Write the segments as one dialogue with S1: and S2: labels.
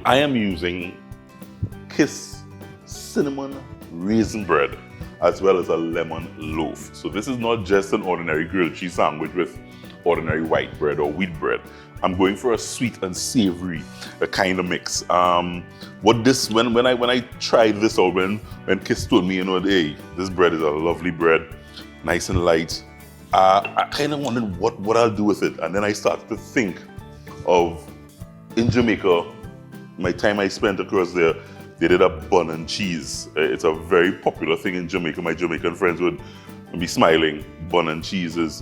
S1: I am using Kiss cinnamon raisin bread as well as a lemon loaf. So this is not just an ordinary grilled cheese sandwich with ordinary white bread or wheat bread. I'm going for a sweet and savory kind of mix. When I tried this out, when Kiss told me, hey, this bread is a lovely bread, nice and light, I kind of wondered what I'll do with it. And then I started to think of, in Jamaica, my time I spent across there, they did a bun and cheese. It's a very popular thing in Jamaica. My Jamaican friends would be smiling. Bun and cheese is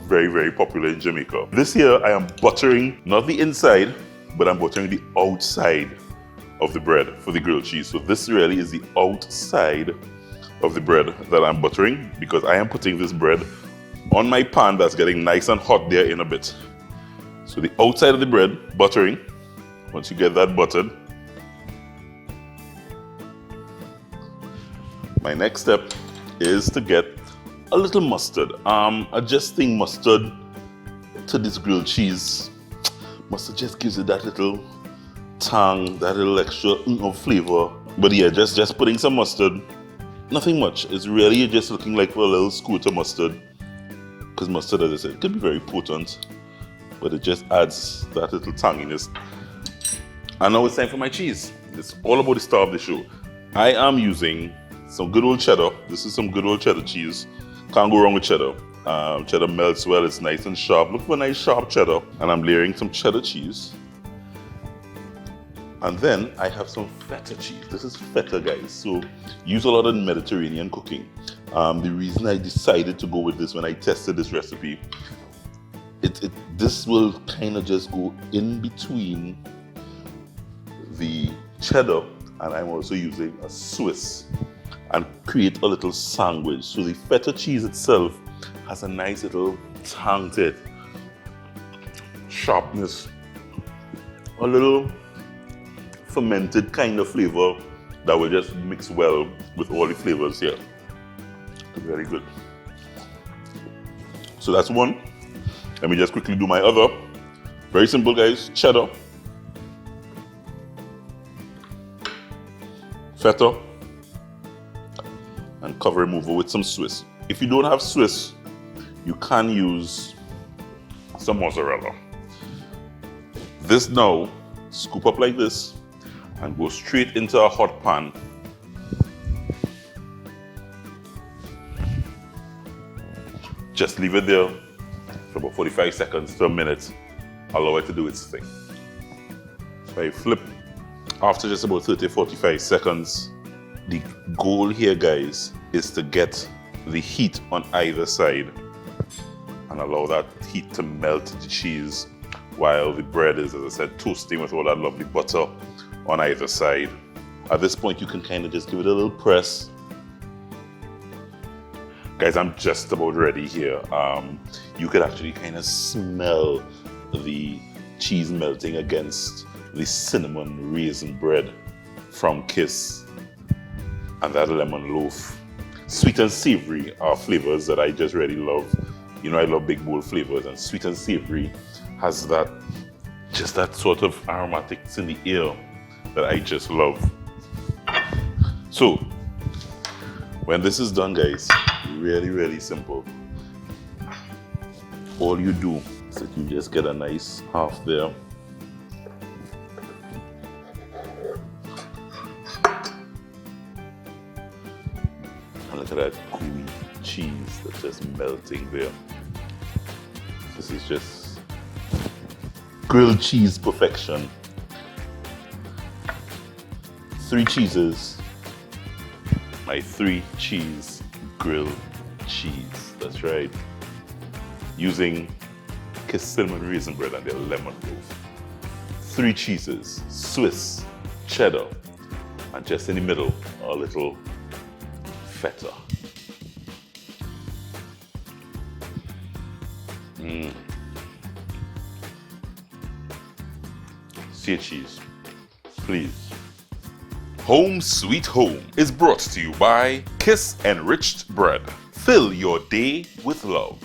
S1: very, very popular in Jamaica. This here, I am buttering, not the inside, but I'm buttering the outside of the bread for the grilled cheese. So this really is the outside of the bread that I'm buttering, because I am putting this bread on my pan that's getting nice and hot there in a bit. So the outside of the bread, buttering. Once you get that buttered, my next step is to get a little mustard. Adjusting mustard to this grilled cheese. Mustard just gives it that little tang, that little extra of flavor. But yeah, just putting some mustard. Nothing much. It's really just looking like a little squirt of mustard. Because mustard, as I said, can be very potent, but it just adds that little tanginess. And now it's time for my cheese. It's all about the star of the show. I am using some good old cheddar. This is some good old cheddar cheese. Can't go wrong with cheddar. Cheddar melts well, it's nice and sharp. Look for a nice sharp cheddar. And I'm layering some cheddar cheese. And then I have some feta cheese. This is feta, guys. So use a lot of Mediterranean cooking. The reason I decided to go with this when I tested this recipe, this will kind of just go in between the cheddar, and I'm also using a Swiss, and create a little sandwich. So the feta cheese itself has a nice little tang to it, sharpness, a little fermented kind of flavor that will just mix well with all the flavors here. Very good. So that's one. Let me just quickly do my other. Very simple, guys. Cheddar, feta, and cover them over with some Swiss. If you don't have Swiss, you can use some mozzarella. This now, scoop up like this and go straight into a hot pan. Just leave it there for about 45 seconds to a minute. Allow it to do its thing. So I flip after just about 30-45 seconds. The goal here, guys, is to get the heat on either side and allow that heat to melt the cheese while the bread is, as I said, toasting with all that lovely butter on either side. At this point, you can kind of just give it a little press. Guys, I'm just about ready here. You could actually kind of smell the cheese melting against the cinnamon raisin bread from Kiss and that lemon loaf. Sweet and savory are flavors that I just really love. You know, I love big bold flavors, and sweet and savory has that, just that sort of aromatics in the air that I just love. So, when this is done, guys, really, really simple. All you do is that you just get a nice half there. And look at that gooey cheese that's just melting there. This is just grilled cheese perfection. 3 cheeses. My 3 cheese grilled cheese. That's right. Using Kiss cinnamon raisin bread and their lemon loaf. 3 cheeses, Swiss, cheddar, and just in the middle, a little feta. See cheese, please. Home Sweet Home is brought to you by Kiss Enriched Bread. Fill your day with love.